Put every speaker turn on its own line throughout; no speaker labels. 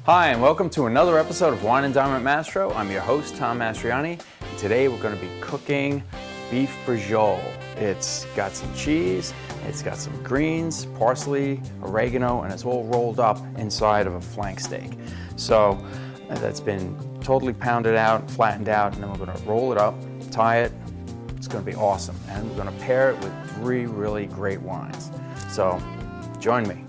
Hi, and welcome to another episode of Wine and Dine with Mastro. I'm your host, Tom Mastriani, and today we're going to be cooking beef braciole. It's got some cheese, it's got some greens, parsley, oregano, and it's all rolled up inside of a flank steak. So that's been totally pounded out, flattened out, and then we're going to roll it up, tie it. It's going to be awesome, and we're going to pair it with 3 really great wines. So join me.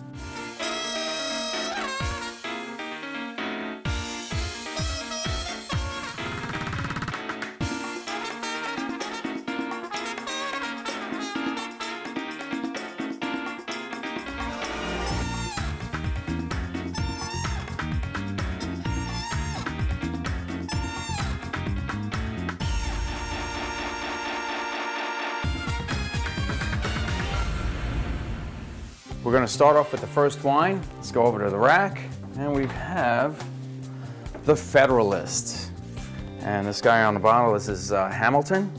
We're going to start off with the first wine. Let's go over to the rack, and we have the Federalist. And this guy on the bottle, this is Hamilton,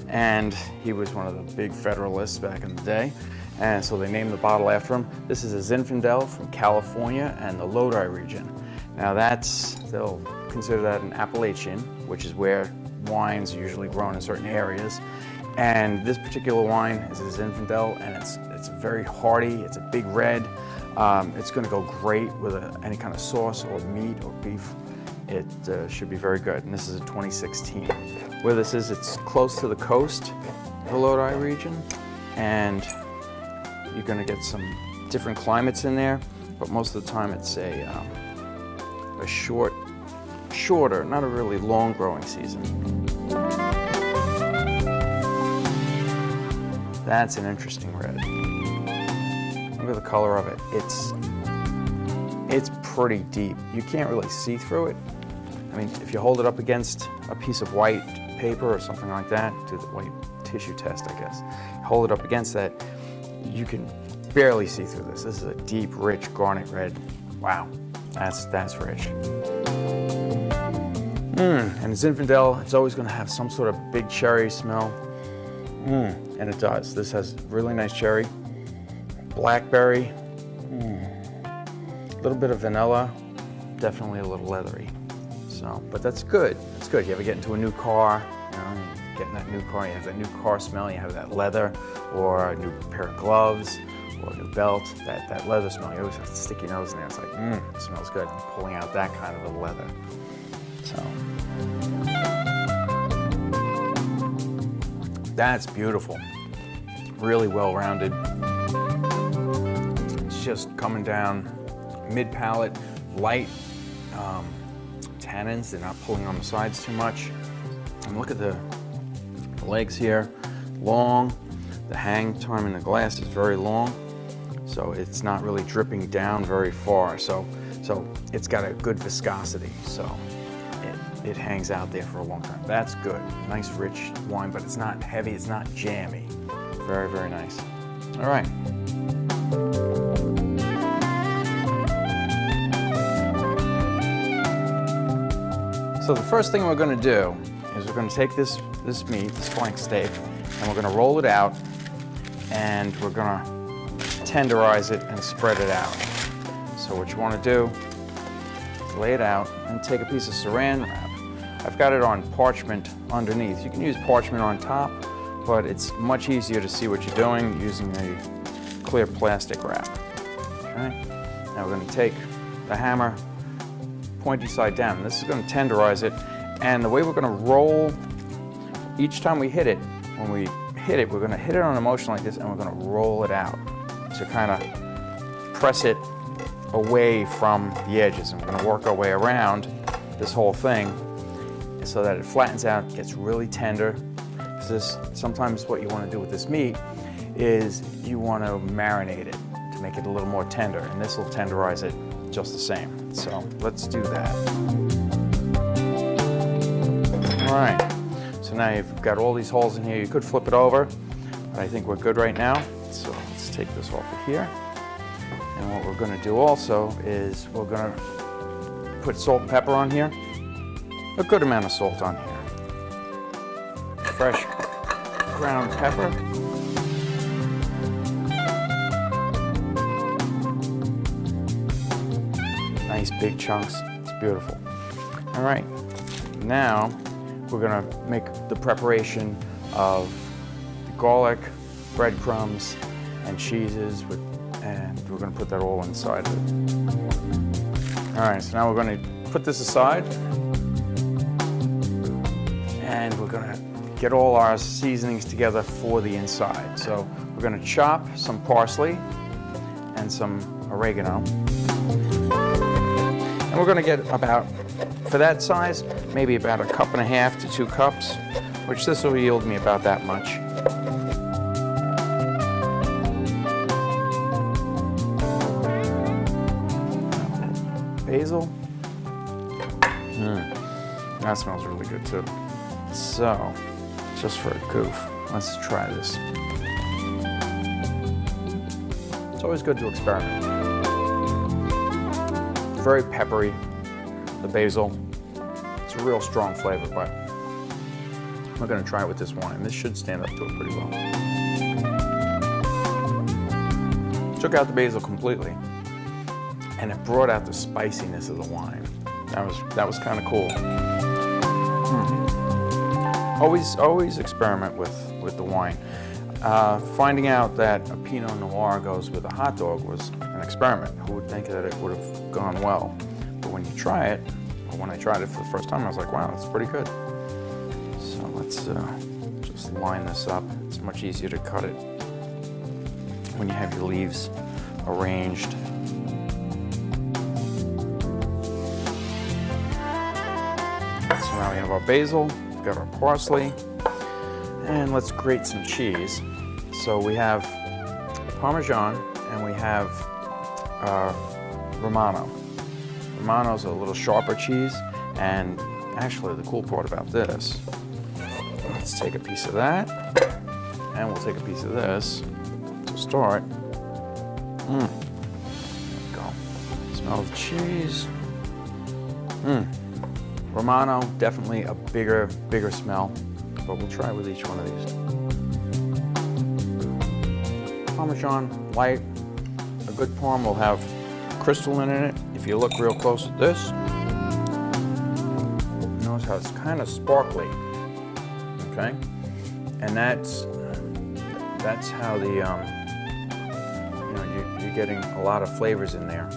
and he was one of the big Federalists back in the day, and so they named the bottle after him. This is a Zinfandel from California and the Lodi region. Now they'll consider that an Appalachian, which is where wines are usually grown in certain areas. And this particular wine is a Zinfandel, and it's very hearty. It's a big red. It's going to go great with any kind of sauce or meat or beef. It should be very good. And this is a 2016. Where this is, it's close to the coast, the Lodi region, and you're going to get some different climates in there. But most of the time, it's a shorter, not a really long growing season. That's an interesting red. Look at the color of it. It's pretty deep. You can't really see through it. I mean, if you hold it up against a piece of white paper or something like that, do the white tissue test, I guess. Hold it up against that, you can barely see through this. This is a deep, rich garnet red. Wow, that's rich. And Zinfandel, it's always going to have some sort of big cherry smell. And it does. This has really nice cherry, blackberry, a little bit of vanilla, definitely a little leathery. So, but that's good. It's good. You ever get into a new car, you get in that new car, you have that new car smell, you have that leather, or a new pair of gloves, or a new belt, that leather smell. You always have to stick your nose in there. It's like, it smells good. I'm pulling out that kind of a leather. So. That's beautiful. Really well-rounded. It's just coming down mid-palate, light tannins. They're not pulling on the sides too much. And look at the legs here, long. The hang time in the glass is very long, so it's not really dripping down very far. So it's got a good viscosity. So it hangs out there for a long time. That's good. Nice rich wine, but it's not heavy, it's not jammy. Very, very nice. All right. So the first thing we're going to do is we're going to take this meat, this flank steak, and we're going to roll it out, and we're going to tenderize it and spread it out. So what you want to do is lay it out and take a piece of saran wrap. I've got it on parchment underneath. You can use parchment on top, but it's much easier to see what you're doing using a clear plastic wrap. Okay? Now we're going to take the hammer, pointy side down. This is going to tenderize it, and the way we're going to roll, each time we hit it, when we hit it, we're going to hit it on a motion like this, and we're going to roll it out to kind of press it away from the edges. And we're going to work our way around this whole thing so that it flattens out, gets really tender. Sometimes what you want to do with this meat is you want to marinate it to make it a little more tender, and this will tenderize it just the same. So let's do that. All right, so now you've got all these holes in here. You could flip it over, but I think we're good right now. So let's take this off of here. And what we're going to do also is we're going to put salt and pepper on here. A good amount of salt on here. Fresh ground pepper. nice big chunks. It's beautiful. All right, now we're gonna make the preparation of the garlic, breadcrumbs, and cheeses, and we're gonna put that all inside of it. All right, so now we're gonna put this aside, and we're gonna get all our seasonings together for the inside. So we're gonna chop some parsley and some oregano. And we're gonna get about, for that size, maybe about 1.5 cups to 2 cups, which this will yield me about that much. Basil. That smells really good too. So, just for a goof, let's try this. It's always good to experiment. Very peppery, the basil. It's a real strong flavor, but we're gonna try it with this wine. This should stand up to it pretty well. Took out the basil completely, and it brought out the spiciness of the wine. That was kind of cool. Always experiment with the wine. Finding out that a Pinot Noir goes with a hot dog was an experiment. Who would think that it would have gone well? But when you try it, or when I tried it for the first time, I was like, wow, that's pretty good. So let's just line this up. It's much easier to cut it when you have your leaves arranged. So now we have our basil, we've got our parsley, and let's grate some cheese. So we have Parmesan and we have Romano. Romano's a little sharper cheese, and actually the cool part about this, let's take a piece of that, and we'll take a piece of this to start. There we go. Smell the cheese. Romano, definitely a bigger smell, but we'll try with each one of these. Parmesan, light. A good parm will have crystal in it. If you look real close at this, notice how it's kind of sparkly, okay? And that's how the, you're getting a lot of flavors in there.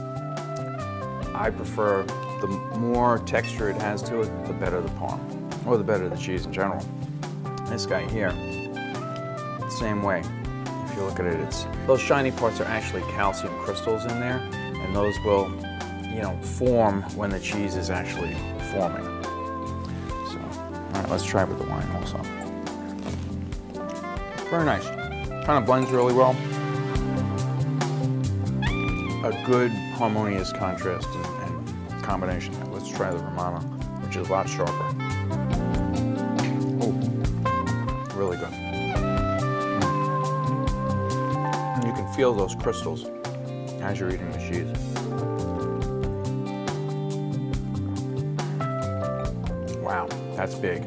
I prefer the more texture it has to it, the better the parm, or the better the cheese in general. This guy here, same way. If you look at it, those shiny parts are actually calcium crystals in there, and those will, form when the cheese is actually forming. So, all right, let's try it with the wine also. Very nice. Kind of blends really well. A good harmonious contrast and combination. Let's try the Romano, which is a lot sharper. Oh, really good. And you can feel those crystals as you're eating the cheese. Wow, that's big.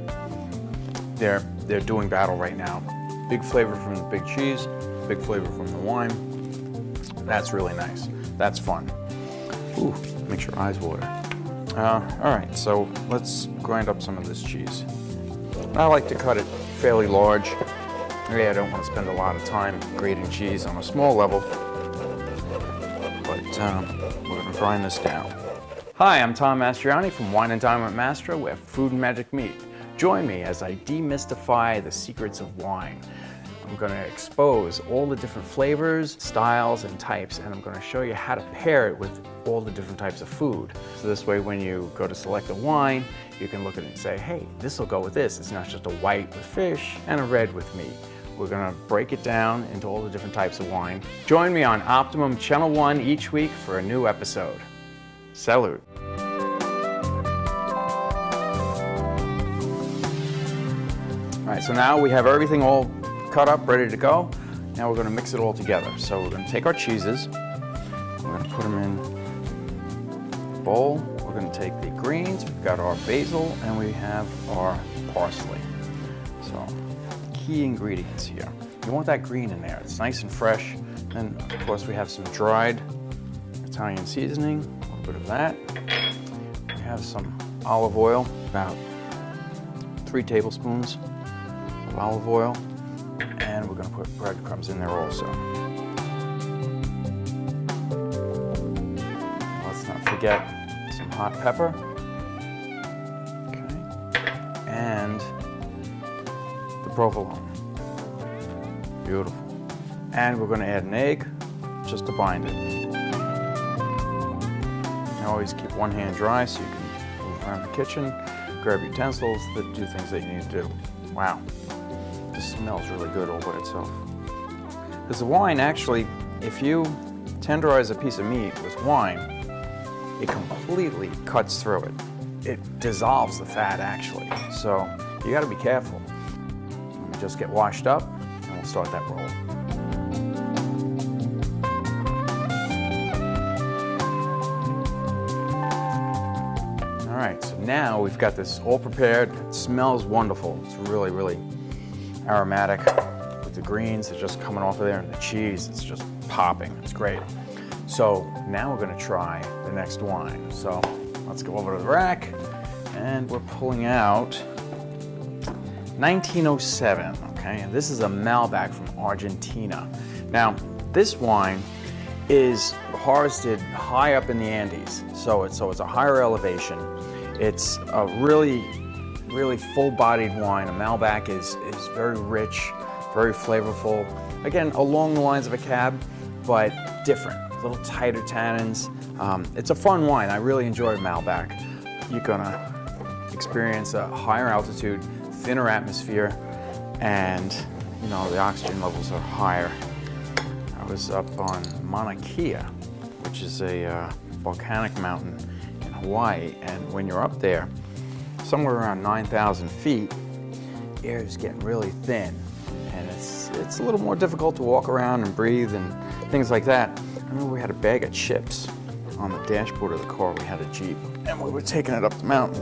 They're doing battle right now. Big flavor from the big cheese, big flavor from the wine. That's really nice. That's fun. Ooh, makes your eyes water. All right, so let's grind up some of this cheese. I like to cut it fairly large. I don't want to spend a lot of time grating cheese on a small level, but we're going to grind this down. Hi, I'm Tom Mastriani from Wine and Dine with Mastro, where food and magic meet. Join me as I demystify the secrets of wine. I'm going to expose all the different flavors, styles, and types, and I'm going to show you how to pair it with all the different types of food. So this way, when you go to select a wine, you can look at it and say, hey, this will go with this. It's not just a white with fish and a red with meat. We're going to break it down into all the different types of wine. Join me on Optimum Channel 1 each week for a new episode. Salute. All right, so now we have everything all cut up, ready to go. Now we're going to mix it all together. So we're going to take our cheeses, we're going to put them in a bowl. We're going to take the greens, we've got our basil, and we have our parsley. So key ingredients here. You want that green in there. It's nice and fresh. And of course we have some dried Italian seasoning, a little bit of that. We have some olive oil, about 3 tablespoons of olive oil, and we're going to put breadcrumbs in there also. Let's not forget some hot pepper. Okay. And the provolone. Beautiful. And we're going to add an egg just to bind it. You always keep one hand dry so you can move around the kitchen, grab utensils that do things that you need to do. Wow, this smells really good all by itself. Because the wine actually, if you tenderize a piece of meat with wine, it completely cuts through it. It dissolves the fat actually, so you got to be careful. Let me just get washed up and we'll start that roll. All right, so now we've got this all prepared. It smells wonderful. It's really, really aromatic with the greens that are just coming off of there and the cheese. It's just popping. It's great. So now we're going to try the next wine. So let's go over to the rack, and we're pulling out 1907. Okay, and this is a Malbec from Argentina. Now, this wine is harvested high up in the Andes, so it's a higher elevation. It's a really, really full-bodied wine. A Malbec is very rich, very flavorful. Again, along the lines of a Cab, but different. A little tighter tannins. It's a fun wine. I really enjoy Malbec. You're gonna experience a higher altitude, thinner atmosphere, and you know the oxygen levels are higher. I was up on Mauna Kea, which is a volcanic mountain in Hawaii, and when you're up there, somewhere around 9,000 feet, air is getting really thin, and it's a little more difficult to walk around and breathe and things like that. I remember we had a bag of chips on the dashboard of the car. We had a Jeep, and we were taking it up the mountain.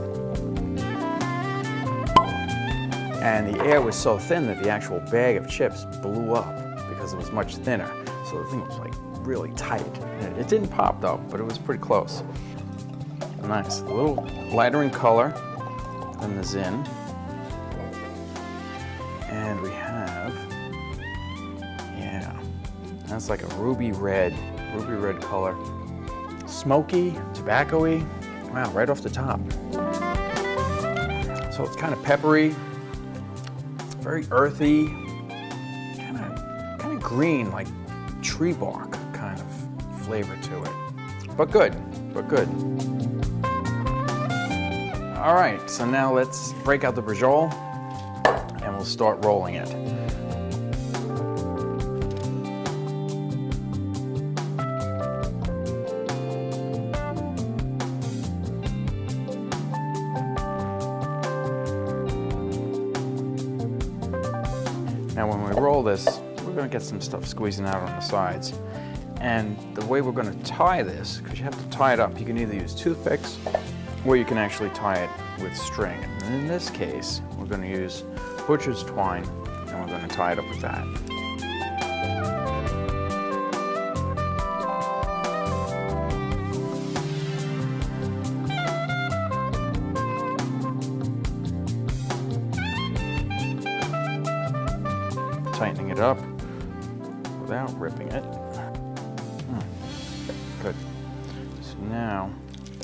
And the air was so thin that the actual bag of chips blew up because it was much thinner. So the thing was like really tight. And it didn't pop though, but it was pretty close. Nice, a little lighter in color than the Zin. And we have, yeah, that's like a ruby red color. Smoky, tobacco-y, wow, right off the top. So it's kind of peppery, very earthy, kind of green, like tree bark kind of flavor to it. But good, but good. All right, so now let's break out the Braciole and we'll start rolling it. Now when we roll this, we're going to get some stuff squeezing out on the sides. And the way we're going to tie this, because you have to tie it up, you can either use toothpicks or you can actually tie it with string. And in this case, we're going to use butcher's twine and we're going to tie it up with that. Tightening it up without ripping it. Good. So now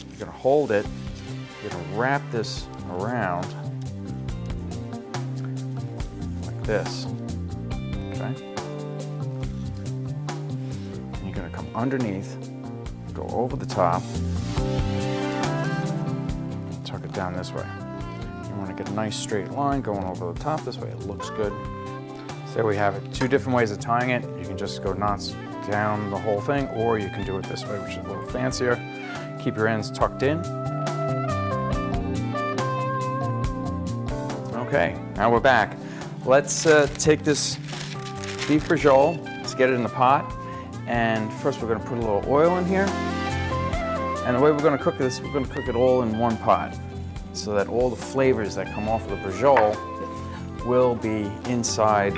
you're going to hold it, you're going to wrap this around like this. Okay? And you're going to come underneath, go over the top, tuck it down this way. You want to get a nice straight line going over the top this way. It looks good. So there we have it. Two different ways of tying it. You can just go knots down the whole thing, or you can do it this way, which is a little fancier. Keep your ends tucked in. Okay, now we're back. Let's take this beef Braciole, let's get it in the pot, and first we're going to put a little oil in here. And the way we're going to cook this, we're going to cook it all in one pot, so that all the flavors that come off of the Braciole will be inside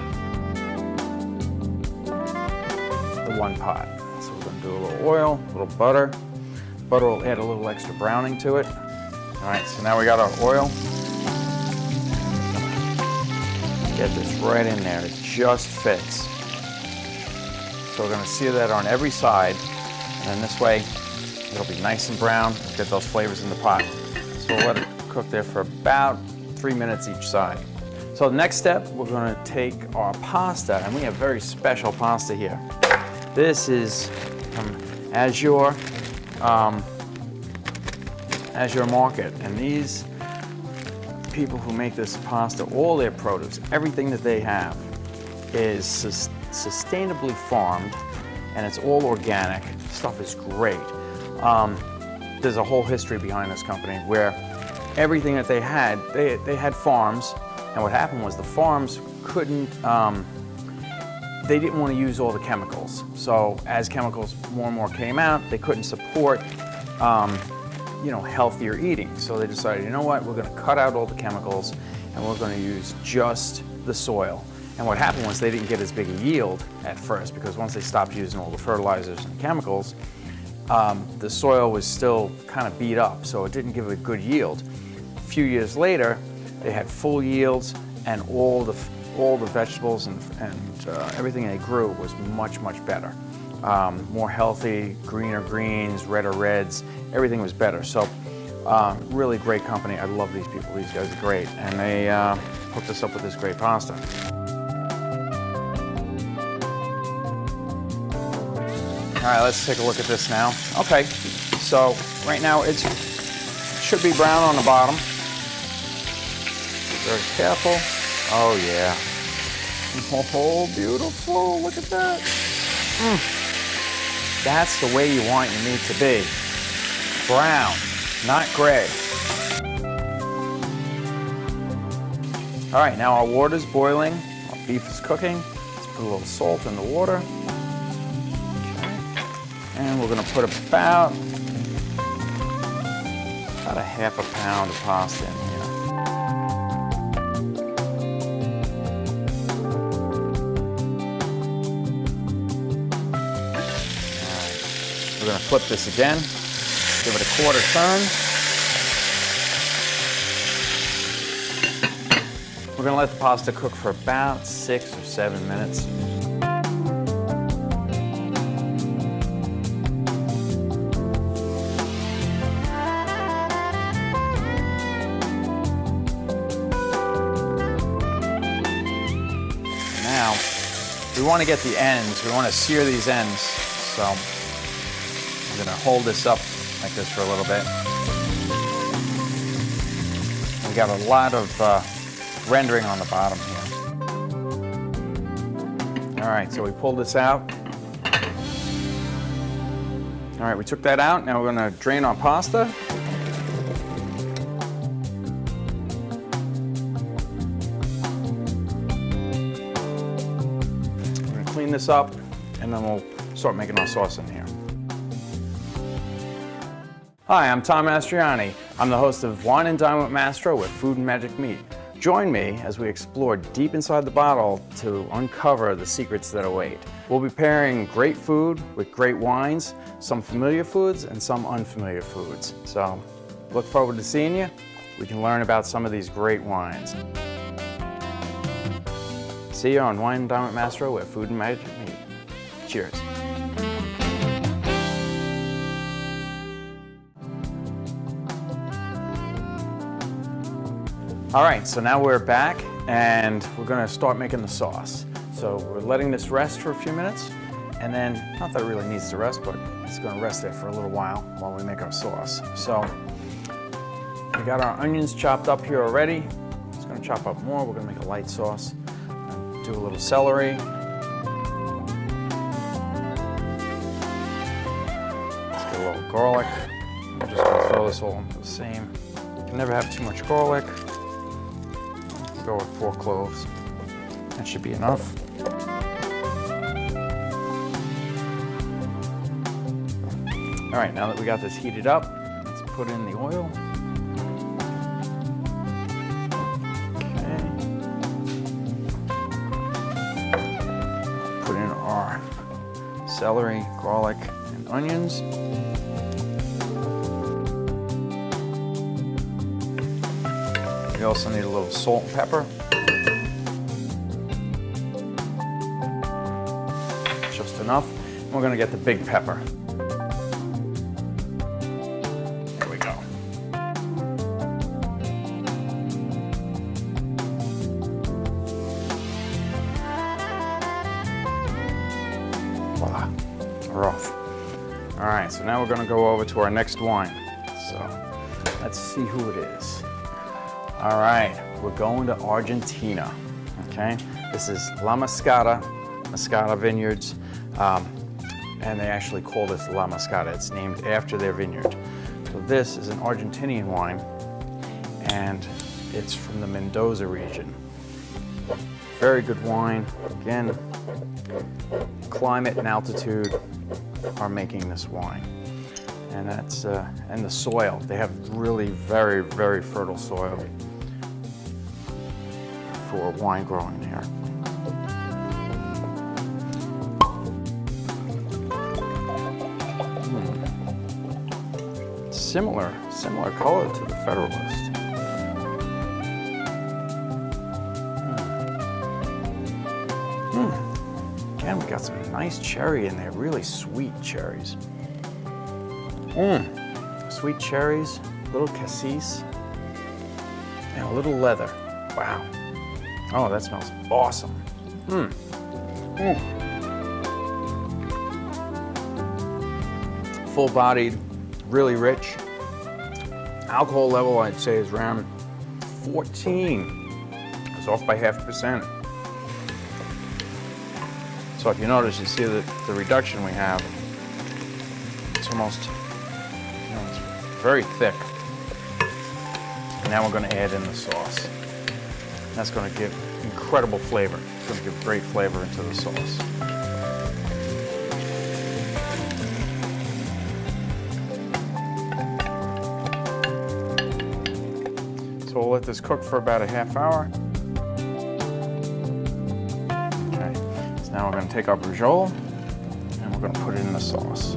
the one pot. So we're going to do a little oil, a little butter, Butter will add a little extra browning to it. All right, so now we got our oil. Get this right in there, it just fits. So we're gonna sear that on every side, and then this way, it'll be nice and brown, get those flavors in the pot. So we'll let it cook there for about 3 minutes each side. So the next step, we're gonna take our pasta, and we have very special pasta here. This is from Azure Market, and these people who make this pasta, all their produce, everything that they have is sustainably farmed, and it's all organic. Stuff is great. There's a whole history behind this company where everything that they had farms, and what happened was the farms couldn't, they didn't want to use all the chemicals. So as chemicals more and more came out, they couldn't support healthier eating. So they decided, you know what, we're going to cut out all the chemicals and we're going to use just the soil. And what happened was they didn't get as big a yield at first, because once they stopped using all the fertilizers and chemicals, the soil was still kind of beat up, so it didn't give a good yield. A few years later, they had full yields, and all the vegetables and everything they grew was much, much better. More healthy, greener greens, redder reds, everything was better. So really great company. I love these people. These guys are great. And they hooked us up with this great pasta. All right, let's take a look at this now. Okay, so right now it should be brown on the bottom. Be very careful. Oh yeah. Oh, beautiful, look at that. That's the way you want your meat to be. Brown, not gray. All right, now our water's boiling, our beef is cooking. Let's put a little salt in the water. And we're gonna put about a half a pound of pasta in here. All right, we're gonna flip this again, give it a quarter turn. We're gonna let the pasta cook for about 6 or 7 minutes. We want to get the ends, we want to sear these ends, so I'm going to hold this up like this for a little bit. We got a lot of rendering on the bottom here. All right, so we pulled this out. All right, we took that out. Now we're going to drain our pasta. Clean this up, and then we'll start making our sauce in here. Hi, I'm Tom Mastriani. I'm the host of Wine and Dine with Mastro, where food and magic meet. Join me as we explore deep inside the bottle to uncover the secrets that await. We'll be pairing great food with great wines, some familiar foods and some unfamiliar foods. So look forward to seeing you. We can learn about some of these great wines. See you on Wine and Dine with Mastro, where food and magic meet. Cheers. All right, so now we're back, and we're gonna start making the sauce. So we're letting this rest for a few minutes, and then, not that it really needs to rest, but it's gonna rest there for a little while we make our sauce. So we got our onions chopped up here already. Just gonna chop up more. We're gonna make a light sauce. Do a little celery. Let's get a little garlic. I'm just gonna throw this all into the same. You can never have too much garlic. Go with 4 cloves. That should be enough. All right, now that we got this heated up, let's put in the oil. Celery, garlic, and onions. We also need a little salt and pepper. Just enough. And we're gonna get the big pepper. There we go. Voila, we're off. All right, so now we're gonna go over to our next wine. So let's see who it is. All right, we're going to Argentina, okay? This is La Moscata, Moscata Vineyards, and they actually call this La Moscata. It's named after their vineyard. So this is an Argentinian wine, and it's from the Mendoza region. Very good wine. Again, climate and altitude are making this wine. And that's, and the soil. They have really very, very fertile soil for wine growing here. Similar color to the Federalist. Again, we got some nice cherry in there, really sweet cherries. Sweet cherries, a little cassis, and a little leather. Wow. Oh, that smells awesome. Full-bodied, really rich. Alcohol level, I'd say, is around 14. It's off by 0.5%. So if you notice, you see that the reduction we have, it's almost, it's very thick. And now we're going to add in the sauce. That's going to give incredible flavor. It's going to give great flavor into the sauce. So we'll let this cook for about a half hour. Okay, so now we're going to take our Braciole and we're going to put it in the sauce.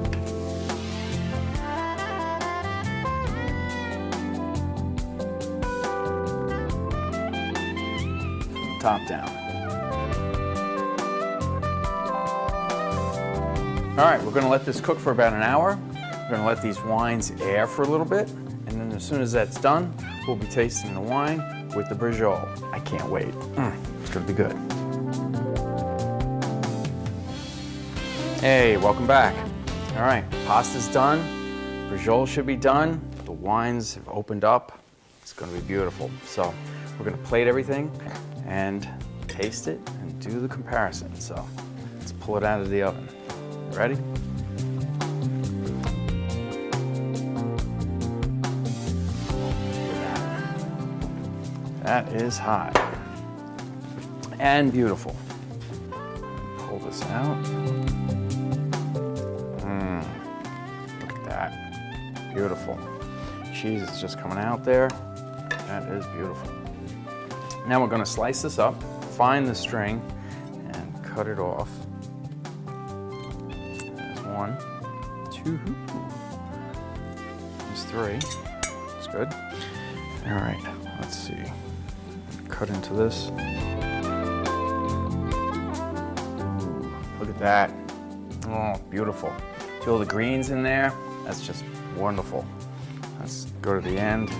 From the top down. All right, we're going to let this cook for about an hour. We're going to let these wines air for a little bit, and then as soon as that's done, we'll be tasting the wine with the Braciole. I can't wait. It's gonna be good. Hey, welcome back. All right, pasta's done. Braciole should be done. The wines have opened up. It's gonna be beautiful. So we're gonna plate everything and taste it and do the comparison. So let's pull it out of the oven. Ready? That is hot and beautiful. Pull this out. Look at that. Beautiful. Cheese is just coming out there. That is beautiful. Now we're going to slice this up, find the string, and cut it off. There's 1, 2, there's 3. That's good. All right, let's see. Cut into this. Look at that. Oh, beautiful. See all the greens in there? That's just wonderful. Let's go to the end.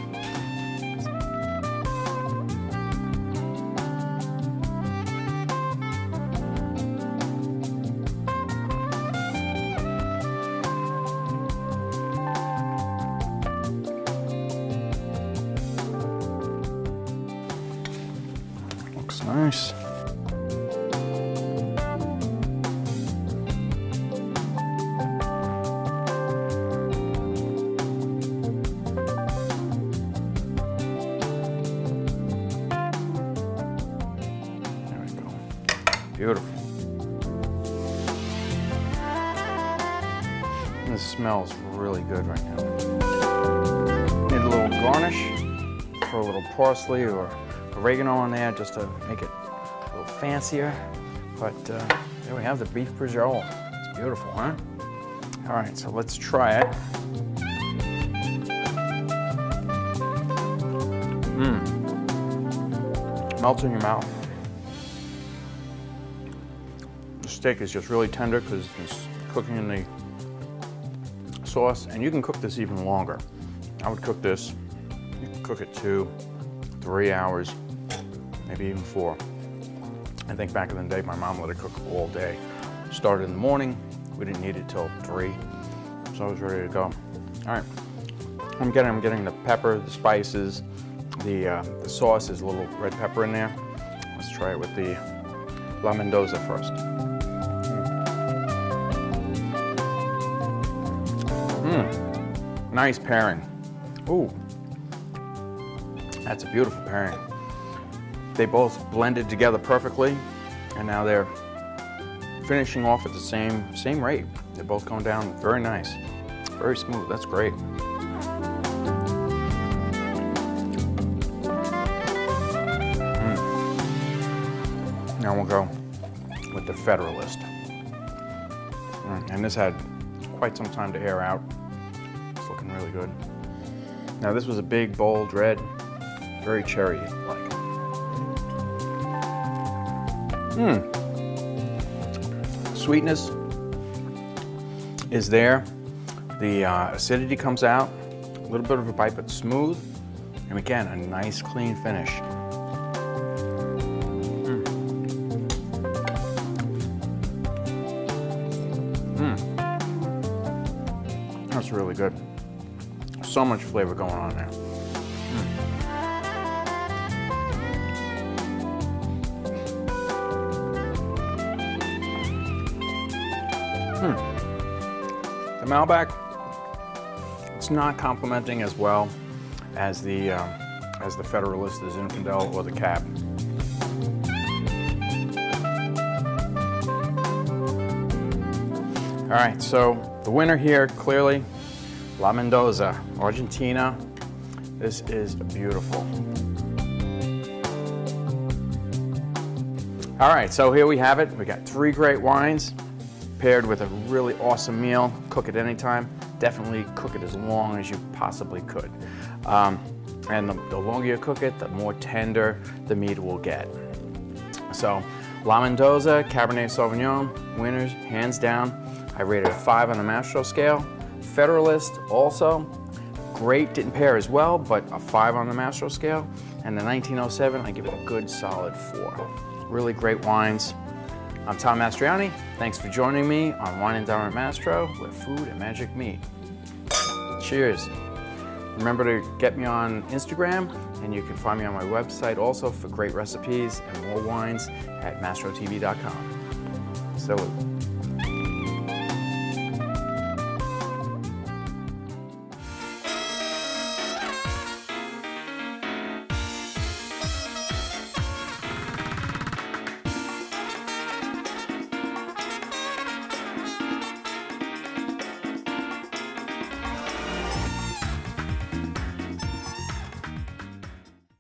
Nice. There we go. Beautiful. This smells really good right now. Need a little garnish, throw a little parsley or oregano on there just to make it a little fancier. But there we have the beef Braciole. It's beautiful, huh? All right, so let's try it. melts in your mouth. The steak is just really tender because it's cooking in the sauce, and you can cook this even longer. I would cook this, you can cook it 2, 3 hours, maybe even 4. I think back in the day, my mom let it cook all day. Started in the morning, we didn't need it till 3, so I was ready to go. All right, I'm getting the pepper, the spices, the sauce is a little red pepper in there. Let's try it with the La Mendoza first. Nice pairing. Ooh, that's a beautiful pairing. They both blended together perfectly, and now they're finishing off at the same rate. They're both going down very nice, very smooth. That's great. Now we'll go with the Federalist. And this had quite some time to air out. It's looking really good. Now this was a big, bold red, very cherry-like. Sweetness is there. The acidity comes out, a little bit of a bite, but smooth. And again, a nice, clean finish. That's really good. So much flavor going on there. The Malbec, it's not complementing as well as the Federalist, the Zinfandel, or the Cab. All right, so the winner here, clearly, La Mendoza, Argentina. This is beautiful. All right, so here we have it. We got 3 great wines paired with a really awesome meal. Cook it anytime. Definitely cook it as long as you possibly could. And the longer you cook it, the more tender the meat will get. So, La Mendoza, Cabernet Sauvignon, winners, hands down. I rated a 5 on the Mastro scale. Federalist, also great, didn't pair as well, but a 5 on the Mastro scale. And the 1907, I give it a good solid 4. Really great wines. I'm Tom Mastriani. Thanks for joining me on Wine and Dine with Mastro, where food and magic meet. Cheers. Remember to get me on Instagram, and you can find me on my website also for great recipes and more wines at mastrotv.com. Salute.